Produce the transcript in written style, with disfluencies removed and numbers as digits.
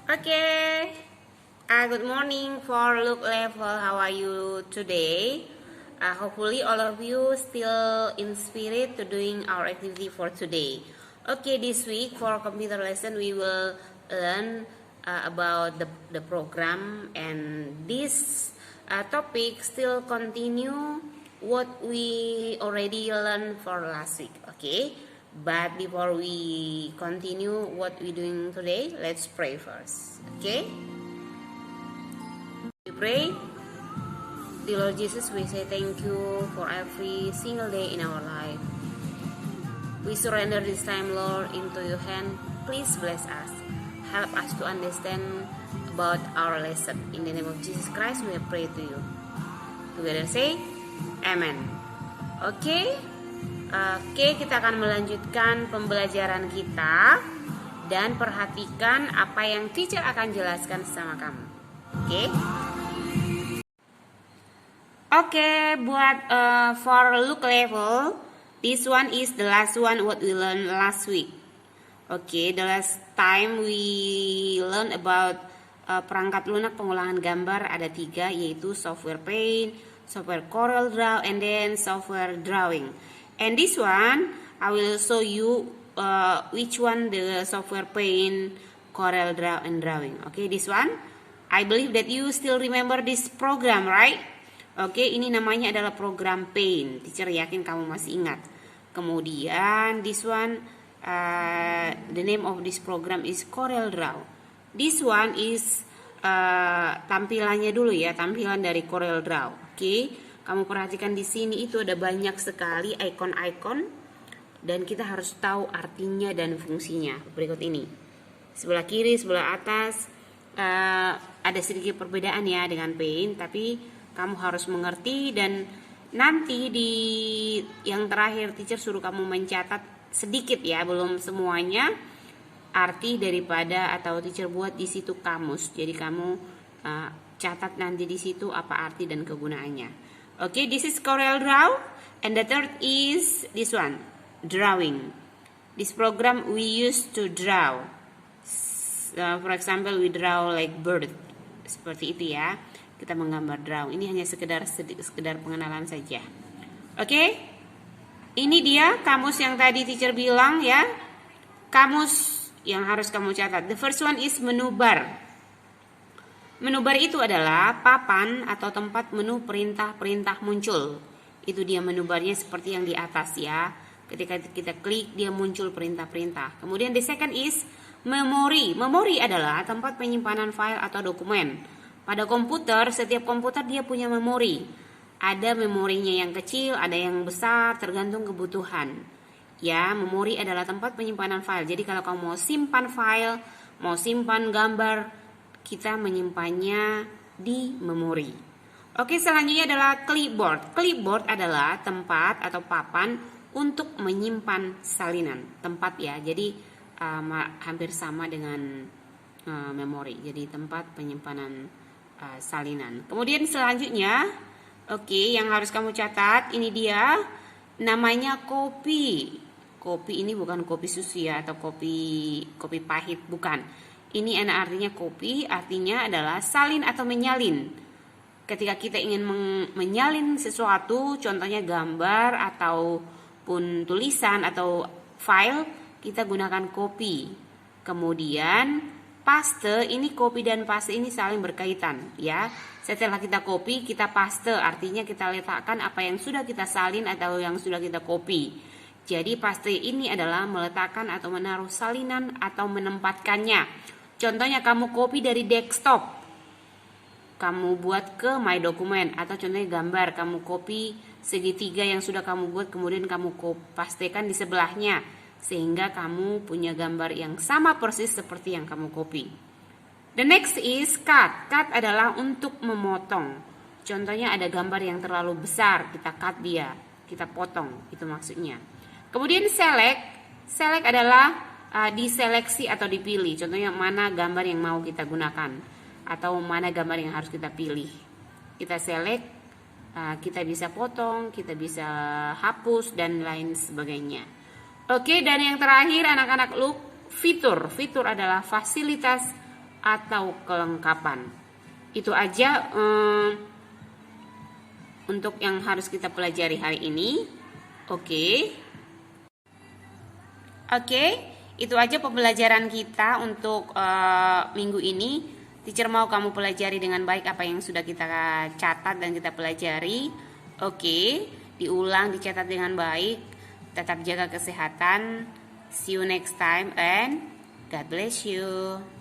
Okay. Good morning for look level. How are you today? Hopefully all of you still in spirit to doing our activity for today. Okay, this week for computer lesson we will learn about the program, and this topic still continue what we already learned for last week. Okay. But before we continue what we doing today, let's pray first. Okay? We pray. Dear Lord Jesus, we say thank you for every single day in our life. We surrender this time, Lord, into your hand. Please bless us. Help us to understand about our lesson. In the name of Jesus Christ, we pray to you. Together say, Amen. Okay? Oke, kita akan melanjutkan pembelajaran kita dan perhatikan apa yang teacher akan jelaskan sama kamu. Oke, buat for look level, this one is the last one what we learned last week. Oke, the last time we learn about perangkat lunak pengulangan gambar ada 3, yaitu software Paint, software Corel Draw, and then software Drawing. And this one, I will show you which one the software Paint, Corel Draw, and Drawing. Okay, this one. I believe that you still remember this program, right? Oke, ini namanya adalah program Paint. Teacher yakin kamu masih ingat. Kemudian, this one, the name of this program is Corel Draw. This one is tampilannya dulu ya, tampilan dari Corel Draw. Oke. Kamu perhatikan di sini itu ada banyak sekali icon-icon dan kita harus tahu artinya dan fungsinya. Berikut ini. Sebelah kiri, sebelah atas ada sedikit perbedaan ya dengan Paint, tapi kamu harus mengerti dan nanti di yang terakhir teacher suruh kamu mencatat sedikit ya, belum semuanya arti daripada atau teacher buat di situ kamus. Jadi kamu catat nanti di situ apa arti dan kegunaannya. Okay, this is Corel Draw, and the third is this one, Drawing. This program we use to draw. For example, we draw like bird, seperti itu ya. Kita menggambar draw. Ini hanya sekedar pengenalan saja. Okay, ini dia kamus yang tadi teacher bilang ya. Kamus yang harus kamu catat. The first one is menu bar. Menu bar itu adalah papan atau tempat menu perintah-perintah muncul. Itu dia menu barnya seperti yang di atas ya. Ketika kita klik dia muncul perintah-perintah. Kemudian the second is memory. Memory adalah tempat penyimpanan file atau dokumen. Pada komputer, setiap komputer dia punya memori. Ada memorinya yang kecil, ada yang besar, tergantung kebutuhan. Ya, memori adalah tempat penyimpanan file. Jadi kalau kamu mau simpan file, mau simpan gambar, kita menyimpannya di memori. Oke, selanjutnya adalah clipboard. Clipboard adalah tempat atau papan untuk menyimpan salinan. Tempat ya, jadi hampir sama dengan memori. Jadi tempat penyimpanan salinan. Kemudian selanjutnya, oke, yang harus kamu catat, ini dia namanya kopi. Kopi ini bukan kopi susu ya, atau kopi pahit, bukan. Ini artinya kopi, artinya adalah salin atau menyalin. Ketika kita ingin menyalin sesuatu, contohnya gambar ataupun tulisan atau file, kita gunakan kopi. Kemudian paste, ini kopi dan paste ini saling berkaitan ya. Setelah kita copy, kita paste, artinya kita letakkan apa yang sudah kita salin atau yang sudah kita copy. Jadi paste ini adalah meletakkan atau menaruh salinan atau menempatkannya. Contohnya kamu copy dari desktop, kamu buat ke My Document, atau contohnya gambar, kamu copy segitiga yang sudah kamu buat, kemudian kamu pastekan di sebelahnya, sehingga kamu punya gambar yang sama persis seperti yang kamu copy. The next is cut. Cut adalah untuk memotong. Contohnya ada gambar yang terlalu besar, kita cut dia, kita potong, itu maksudnya. Kemudian select. Select adalah diseleksi atau dipilih. Contohnya mana gambar yang mau kita gunakan atau mana gambar yang harus kita pilih. Kita select, kita bisa potong, kita bisa hapus dan lain sebagainya. Oke, dan yang terakhir anak-anak look, fitur. Fitur adalah fasilitas atau kelengkapan. Itu aja untuk yang harus kita pelajari hari ini. Oke, itu aja pembelajaran kita untuk minggu ini. Teacher mau kamu pelajari dengan baik apa yang sudah kita catat dan kita pelajari. Oke, diulang, dicatat dengan baik. Tetap jaga kesehatan. See you next time and God bless you.